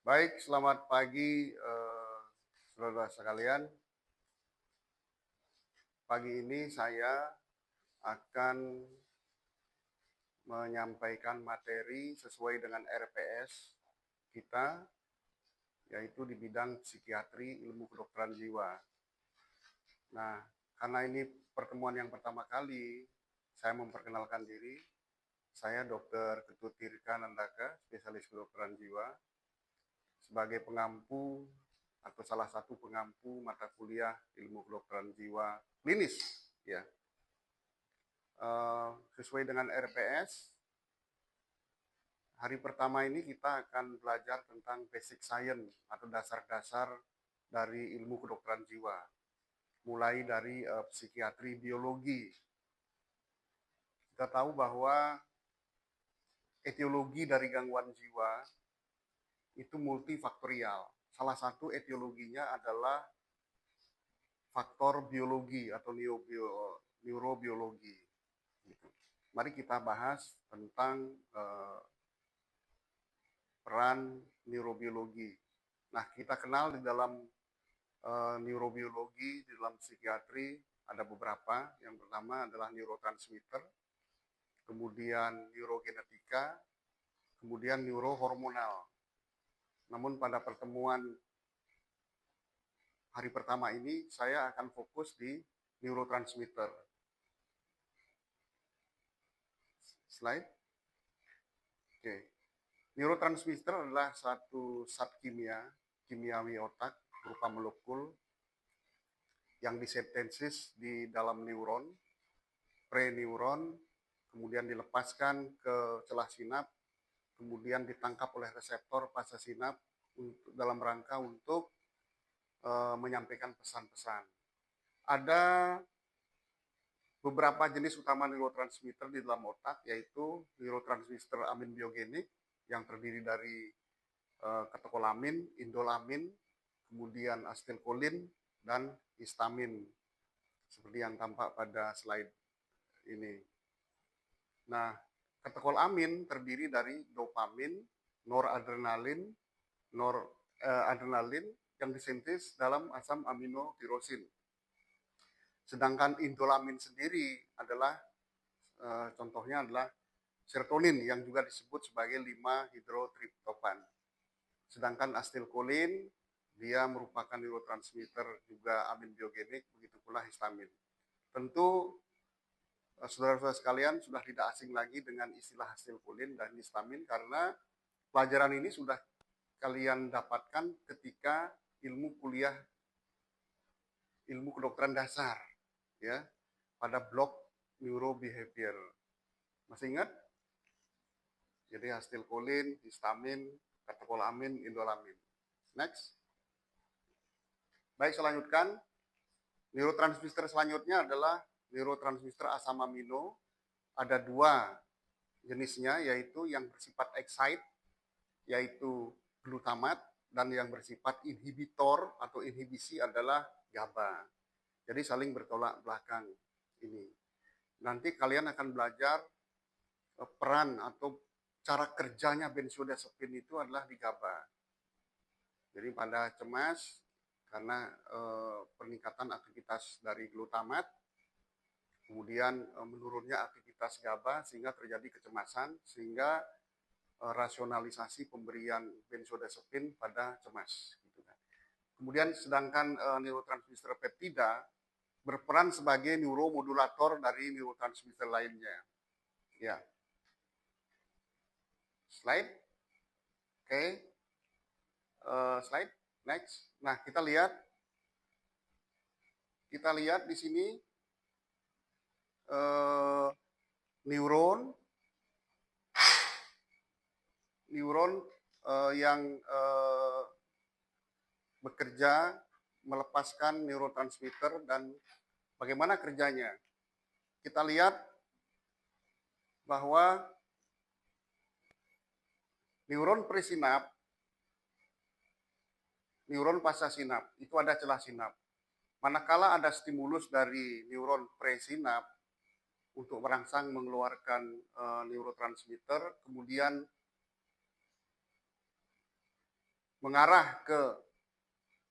Baik, selamat pagi saudara sekalian. Pagi ini saya akan menyampaikan materi sesuai dengan RPS kita, yaitu di bidang psikiatri ilmu kedokteran jiwa. Nah, karena ini pertemuan yang pertama kali, saya memperkenalkan diri. Saya Dr. Ketut Tirka Nandaka, spesialis kedokteran jiwa, sebagai pengampu atau salah satu pengampu mata kuliah ilmu kedokteran jiwa klinis, ya. Sesuai dengan RPS, hari pertama ini kita akan belajar tentang basic science atau dasar-dasar dari ilmu kedokteran jiwa, mulai dari psikiatri biologi. Kita tahu bahwa etiologi dari gangguan jiwa itu multifaktorial. Salah satu etiologinya adalah faktor biologi atau neurobiologi. Mari kita bahas tentang peran neurobiologi. Nah, kita kenal di dalam neurobiologi, di dalam psikiatri ada beberapa. Yang pertama adalah neurotransmitter, kemudian neurogenetika, kemudian neurohormonal. Namun pada pertemuan hari pertama ini saya akan fokus di neurotransmitter. Slide. Oke. Neurotransmitter adalah satu zat kimiawi otak berupa molekul yang disintesis di dalam neuron, preneuron, kemudian dilepaskan ke celah sinap, kemudian ditangkap oleh reseptor fase sinap dalam rangka untuk menyampaikan pesan-pesan. Ada beberapa jenis utama neurotransmitter di dalam otak, yaitu neurotransmitter amin biogenik yang terdiri dari katekolamin, indolamin, kemudian asetilkolin, dan histamin, seperti yang tampak pada slide ini. Nah, katekolamin terdiri dari dopamin, noradrenalin yang disintesis dalam asam amino tirosin. Sedangkan indolamin sendiri adalah contohnya adalah serotonin yang juga disebut sebagai 5-hidrotriptofan. Sedangkan asetilkolin dia merupakan neurotransmitter juga amin biogenik, begitu pula histamin. Tentu saudara-saudara sekalian sudah tidak asing lagi dengan istilah asetilkolin dan histamin karena pelajaran ini sudah kalian dapatkan ketika ilmu kuliah ilmu kedokteran dasar, ya, pada blok neurobehavior. Masih ingat? Jadi asetilkolin, histamin, katekolamin, indolamin. Next. Baik, selanjutkan. Neurotransmitter selanjutnya adalah neurotransmitter asam amino. Ada dua jenisnya, yaitu yang bersifat excite, yaitu glutamat, dan yang bersifat inhibitor atau inhibisi adalah GABA. Jadi saling bertolak belakang ini. Nanti kalian akan belajar peran atau cara kerjanya benzodiazepin itu adalah di GABA. Jadi pada cemas, karena peningkatan aktivitas dari glutamat, kemudian menurunnya aktivitas GABA sehingga terjadi kecemasan, sehingga rasionalisasi pemberian benzodiazepin pada cemas. Gitu kan. Kemudian sedangkan neurotransmitter peptida berperan sebagai neuromodulator dari neurotransmitter lainnya. Ya. Slide. Oke. Slide. Next. Nah, kita lihat di sini neuron yang bekerja melepaskan neurotransmitter dan bagaimana kerjanya. Kita lihat bahwa neuron presinap, neuron pasca sinap, itu ada celah sinap. Manakala ada stimulus dari neuron presinap untuk merangsang mengeluarkan neurotransmitter, kemudian mengarah ke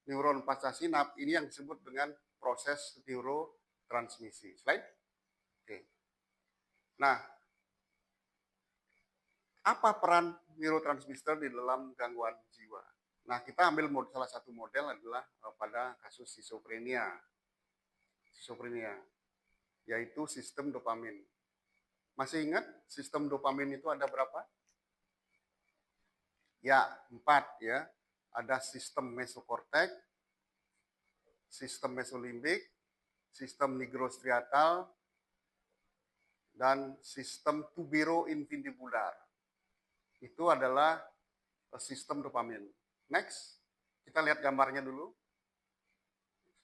neuron pasca sinap, ini yang disebut dengan proses neurotransmisi. Slide. Oke. Nah, apa peran neurotransmitter di dalam gangguan jiwa? Nah, kita ambil salah satu model adalah pada kasus schizophrenia. Schizophrenia, yaitu sistem dopamin. Masih ingat sistem dopamin itu ada berapa? Ya, 4 ya. Ada sistem mesokortek, sistem mesolimbik, sistem nigrostriatal, dan sistem tuberoinfundibular. Itu adalah sistem dopamin. Next, kita lihat gambarnya dulu.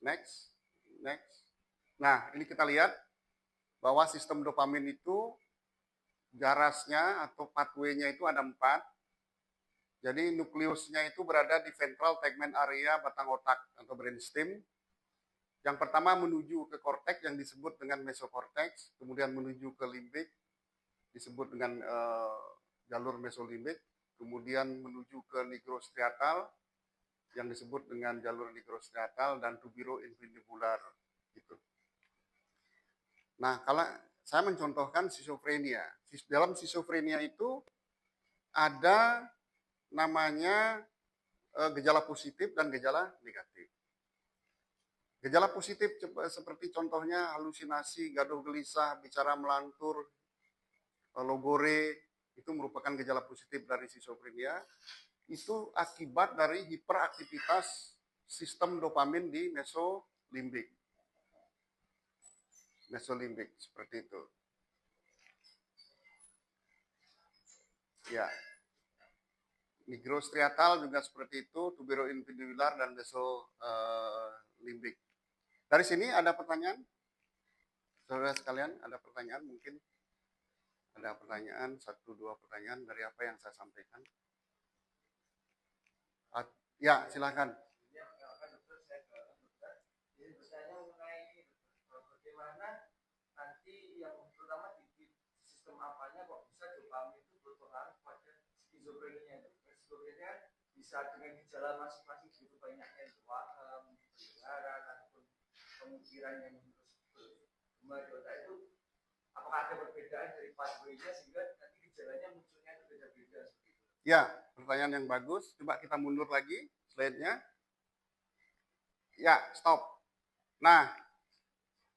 Next, next. Nah, ini kita lihat bahwa sistem dopamin itu jarasnya atau pathway-nya itu ada 4. Jadi nukleusnya itu berada di ventral tegmen area batang otak atau brainstem. Yang pertama menuju ke korteks yang disebut dengan mesokorteks, kemudian menuju ke limbik disebut dengan jalur mesolimbik, kemudian menuju ke nigrostriatal yang disebut dengan jalur nigrostriatal dan tuberoinfundibular gitu. Nah, kalau saya mencontohkan schizophrenia. Dalam schizophrenia itu ada namanya gejala positif dan gejala negatif. Gejala positif seperti contohnya halusinasi, gaduh gelisah, bicara melantur, logore, itu merupakan gejala positif dari schizophrenia. Itu akibat dari hiperaktivitas sistem dopamin di mesolimbik. Mesolimbik, seperti itu. Ya, nigrostriatal juga seperti itu, tuberoinfundibular dan mesolimbik. Dari sini ada pertanyaan? Saudara sekalian, ada pertanyaan mungkin? Ada pertanyaan, 1-2 pertanyaan dari apa yang saya sampaikan? Ya, silakan. Bagaimana nanti yang terutama di sistem apanya kok bisa dopamin itu berpengaruh pada skizofrenia? Skizofrenia bisa dengan gejala masing-masing gitu banyaknya waham, pendengaran ataupun pemikiran yang terus di otak itu, apakah ada perbedaan dari pathway-nya sehingga nanti gejalanya munculnya itu beda-beda seperti itu? Ya, pertanyaan yang bagus. Coba kita mundur lagi slide-nya. Ya, stop. Nah,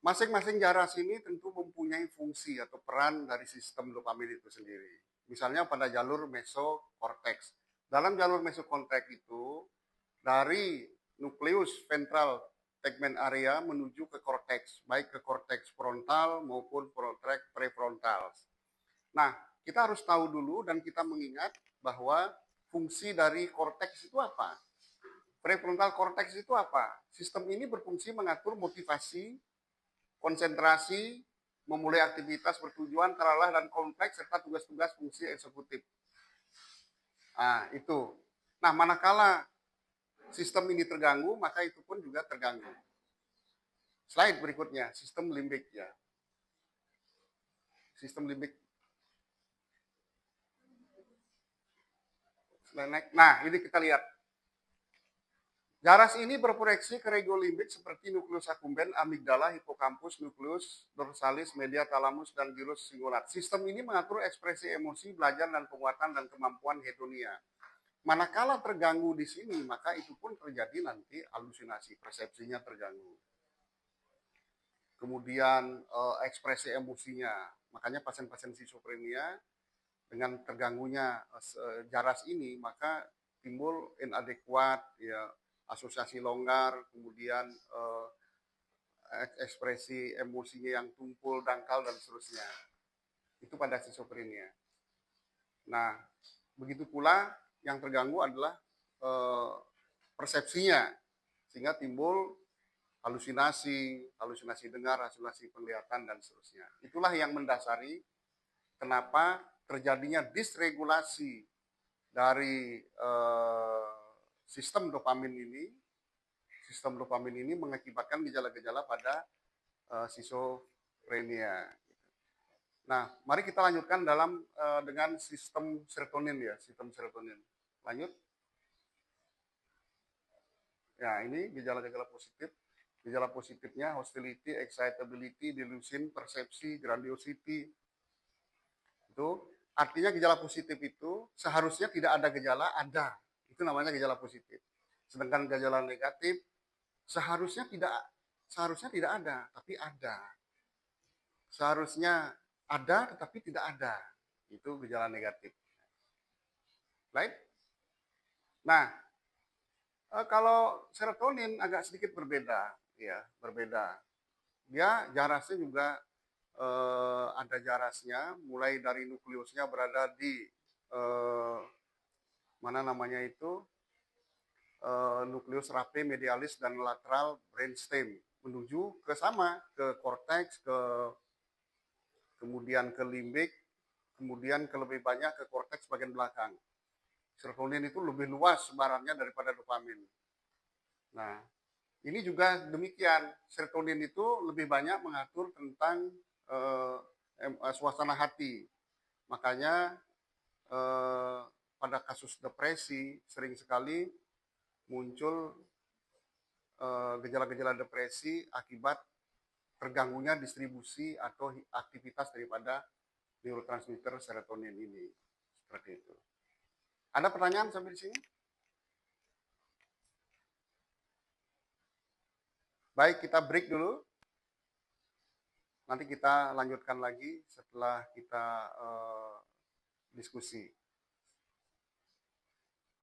masing-masing jaras ini tentu mempunyai fungsi atau peran dari sistem dopamin itu sendiri. Misalnya pada jalur mesokorteks. Dalam jalur mesokorteks itu, dari nukleus ventral tegmen area menuju ke korteks, baik ke korteks frontal maupun korteks prefrontal. Nah, kita harus tahu dulu dan kita mengingat bahwa fungsi dari korteks itu apa? Prefrontal korteks itu apa? Sistem ini berfungsi mengatur motivasi, konsentrasi, memulai aktivitas bertujuan, terarah dan kompleks, serta tugas-tugas fungsi eksekutif. Nah, itu. Nah, manakala sistem ini terganggu, maka itu pun juga terganggu. Slide berikutnya, sistem limbik ya. Sistem limbik. Nah, ini kita lihat. Jaras ini berproyeksi ke regolimbik seperti nukleus accumbens, amigdala, hipokampus, nukleus dorsalis, media thalamus, dan gyrus singulat. Sistem ini mengatur ekspresi emosi, belajar, dan penguatan dan kemampuan hedonia. Manakala terganggu di sini, maka itu pun terjadi nanti halusinasi, persepsinya terganggu. Kemudian ekspresi emosinya. Makanya pasien-pasien schizophrenia dengan terganggunya jaras ini, maka timbul inadekuat, ya, asosiasi longgar, kemudian ekspresi emosinya yang tumpul, dangkal, dan seterusnya. Itu pada schizophrenia. Nah, begitu pula yang terganggu adalah persepsinya, sehingga timbul halusinasi, halusinasi dengar, halusinasi penglihatan, dan seterusnya. Itulah yang mendasari kenapa terjadinya disregulasi dari sistem dopamin ini. Sistem dopamin ini mengakibatkan gejala-gejala pada schizophrenia. Nah, mari kita lanjutkan dengan sistem serotonin ya, sistem serotonin. Lanjut. Ya, ini gejala-gejala positif. Gejala positifnya hostility, excitability, delusion, persepsi, grandiosity. Itu artinya gejala positif itu seharusnya tidak ada gejala, ada. Itu namanya gejala positif. Sedangkan gejala negatif seharusnya tidak ada, tapi ada. Seharusnya ada tetapi tidak ada. Itu gejala negatif. Baik. Nah, kalau serotonin agak sedikit berbeda, ya, berbeda. Dia jarasnya juga ada jarasnya, mulai dari nukleusnya berada di mana namanya itu nukleus rape, medialis dan lateral brainstem menuju ke sama ke korteks, kemudian ke limbik, kemudian ke lebih banyak ke korteks bagian belakang. Serotonin itu lebih luas sebarannya daripada dopamin. Nah, ini juga demikian. Serotonin itu lebih banyak mengatur tentang suasana hati. Makanya pada kasus depresi sering sekali muncul gejala-gejala depresi akibat terganggunya distribusi atau aktivitas daripada neurotransmitter serotonin ini. Seperti itu. Ada pertanyaan sampai di sini? Baik, kita break dulu. Nanti kita lanjutkan lagi setelah kita diskusi.